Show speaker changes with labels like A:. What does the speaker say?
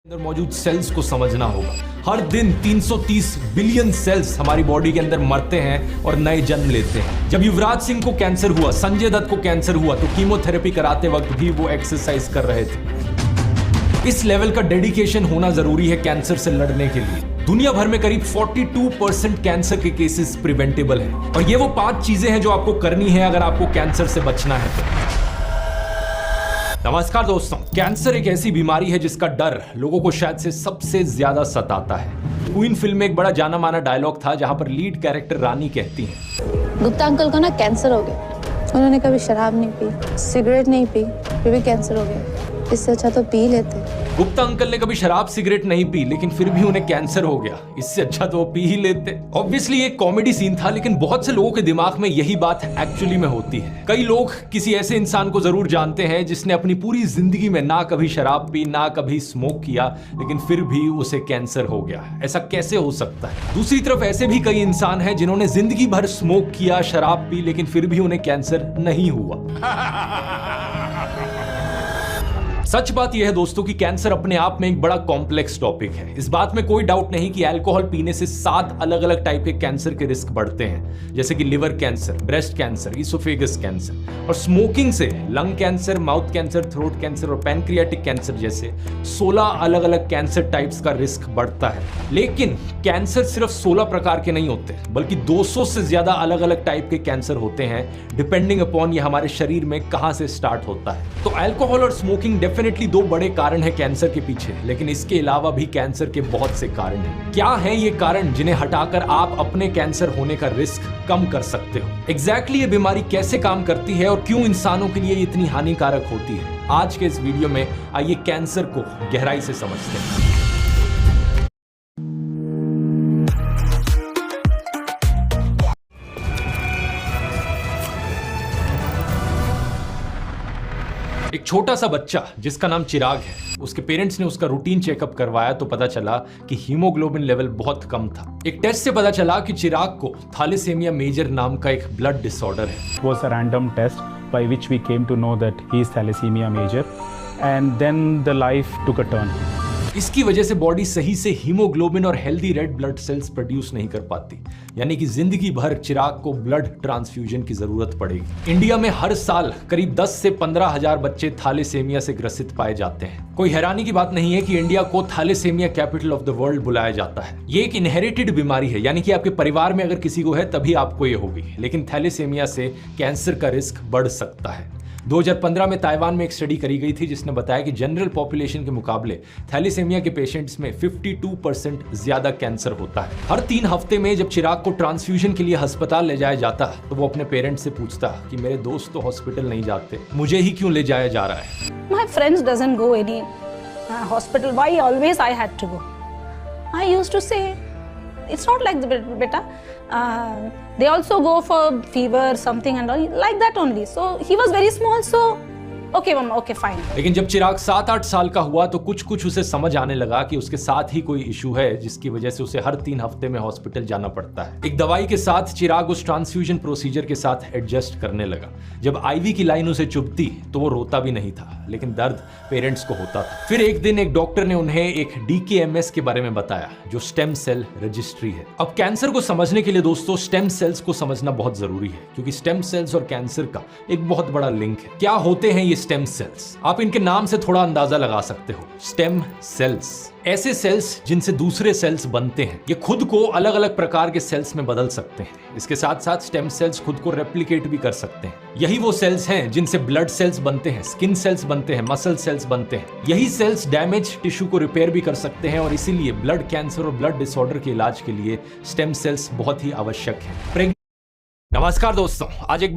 A: अंदर मौजूद सेल्स को समझना होगा। हर दिन 330 बिलियन सेल्स हमारी बॉडी के अंदर मरते हैं और नए जन्म लेते हैं। जब युवराज सिंह को कैंसर हुआ, संजय दत्त को कैंसर हुआ, तो कीमोथेरेपी कराते वक्त भी वो एक्सरसाइज कर रहे थे। इस लेवल का डेडिकेशन होना जरूरी है कैंसर से लड़ने के लिए। दुनिया भर में करीब 42% कैंसर के केसेस प्रिवेंटेबल है और ये वो 5 चीजें हैं जो आपको करनी है अगर आपको कैंसर से बचना है तो। नमस्कार दोस्तों, कैंसर एक ऐसी बीमारी है जिसका डर लोगों को शायद से सबसे ज्यादा सताता है। क्वीन फिल्म में एक बड़ा जाना माना डायलॉग था जहां पर लीड कैरेक्टर रानी कहती हैं,
B: गुप्ता अंकल को ना कैंसर हो गया। उन्होंने कभी शराब नहीं पी, सिगरेट नहीं पी, फिर भी कैंसर हो गया। इससे अच्छा तो पी लेते।
A: गुप्ता अंकल ने कभी शराब सिगरेट नहीं पी लेकिन फिर भी उन्हें कैंसर हो गया। इससे अच्छा तो वो पी ही लेते। ऑब्वियसली एक कॉमेडी सीन था, लेकिन बहुत से लोगों के दिमाग में यही बात एक्चुअली में होती है। कई लोग किसी ऐसे इंसान को जरूर जानते हैं जिसने अपनी पूरी जिंदगी में ना कभी शराब पी, ना कभी स्मोक किया, लेकिन फिर भी उसे कैंसर हो गया। ऐसा कैसे हो सकता है? दूसरी तरफ ऐसे भी कई इंसान हैं जिन्होंने जिंदगी भर स्मोक किया, शराब पी, लेकिन फिर भी उन्हें कैंसर नहीं हुआ। सच बात यह है दोस्तों कि कैंसर अपने आप में एक बड़ा कॉम्प्लेक्स टॉपिक है। इस बात में कोई डाउट नहीं कि अल्कोहल पीने से 7 अलग अलग टाइप के कैंसर के रिस्क बढ़ते हैं, जैसे कि liver cancer, breast cancer, oesophagus cancer. और स्मोकिंग से lung cancer, mouth cancer, throat cancer और पैनक्रियाटिक कैंसर जैसे 16 अलग अलग कैंसर टाइप्स का रिस्क बढ़ता है। लेकिन कैंसर सिर्फ 16 प्रकार के नहीं होते, बल्कि 200 से ज्यादा अलग अलग टाइप के कैंसर होते हैं, डिपेंडिंग अपॉन ये हमारे शरीर में कहां से स्टार्ट होता है। तो अल्कोहल और स्मोकिंग डेफिनेटली 2 बड़े कारण है कैंसर के पीछे, लेकिन इसके अलावा भी कैंसर के बहुत से कारण हैं। क्या है ये कारण जिन्हें हटाकर आप अपने कैंसर होने का रिस्क कम कर सकते हो? एग्जैक्टली ये बीमारी कैसे काम करती है और क्यों इंसानों के लिए इतनी हानिकारक होती है? आज के इस वीडियो में आइए कैंसर को गहराई से समझते हैं। एक छोटा सा बच्चा जिसका नाम चिराग है, उसके पेरेंट्स ने उसका रूटीन चेकअप करवाया तो पता चला कि हीमोग्लोबिन लेवल बहुत कम था। एक टेस्ट से पता चला कि चिराग को थैलेसीमिया मेजर नाम का एक ब्लड डिसऑर्डर है।
C: It was a random test by which we came to know that he is thalassemia major, and then the life took a turn.
A: इसकी वजह से बॉडी सही से हीमोग्लोबिन और healthy red blood cells produce नहीं कर पाती, यानी कि जिंदगी भर चिराग को ब्लड ट्रांसफ्यूजन की जरूरत पड़ेगी। इंडिया में हर साल करीब 10 से 15 हजार बच्चे थैलेसीमिया से ग्रसित पाए जाते हैं। कोई हैरानी की बात नहीं है कि इंडिया को thalassaemia capital of the world बुलाया जाता है। ये एक इनहेरिटेड बीमारी है, यानी कि आपके परिवार में अगर किसी को है तभी आपको ये होगी, लेकिन थैलेसीमिया से कैंसर का रिस्क बढ़ सकता है। 2015 में ताइवान में एक स्टडी करी गई थी जिसने बताया कि जनरल पॉपुलेशन के मुकाबले थैलेसीमिया के पेशेंट्स में 52% ज्यादा कैंसर होता है। हर 3 हफ्ते में जब चिराग को ट्रांसफ्यूजन के लिए अस्पताल ले जाया जाता तो वो अपने पेरेंट्स से पूछता कि मेरे दोस्त तो हॉस्पिटल नहीं जाते, मुझे ही क्यों ले जाया जा रहा है?
D: My friends doesn't go any hospital. Why always I had to go? I used to say, it's not like the beta. They also go for fever, something and all like that only. So he was very small, so okay mama, okay fine.
A: लेकिन जब चिराग 7-8 साल का हुआ तो कुछ उसे समझ आने लगा कि उसके साथ ही कोई इशू है जिसकी वजह से उसे हर 3 हफ्ते में हॉस्पिटल जाना पड़ता है। एक दवाई के साथ चिराग उस ट्रांसफ्यूजन प्रोसीजर के साथ एडजस्ट करने लगा। जब आईवी की लाइन उसे चुभती तो वो रोता भी नहीं था, लेकिन दर्द पेरेंट्स को होता था। फिर एक दिन एक डॉक्टर ने उन्हें एक DKMS के बारे में बताया, जो स्टेम सेल रजिस्ट्री है। अब कैंसर को समझने के लिए दोस्तों स्टेम सेल्स को समझना बहुत जरूरी है, क्योंकि स्टेम सेल्स और कैंसर का एक बहुत बड़ा लिंक है। क्या होते हैं ये स्टेम सेल्स? आप इनके नाम से थोड़ा अंदाजा लगा सकते हो। स्टेम सेल्स ऐसे सेल्स जिनसे दूसरे सेल्स बनते हैं। ये खुद को अलग अलग प्रकार के सेल्स में बदल सकते हैं। इसके साथ साथ स्टेम सेल्स खुद को रेप्लिकेट भी कर सकते हैं। यही वो सेल्स हैं जिनसे ब्लड सेल्स बनते हैं, स्किन सेल्स बनते हैं, मसल सेल्स बनते हैं। यही सेल्स डैमेज टिश्यू को रिपेयर भी कर सकते हैं और इसीलिए ब्लड कैंसर और ब्लड डिसऑर्डर के इलाज के लिए स्टेम सेल्स बहुत ही आवश्यक है। नमस्कार दोस्तों, आज एक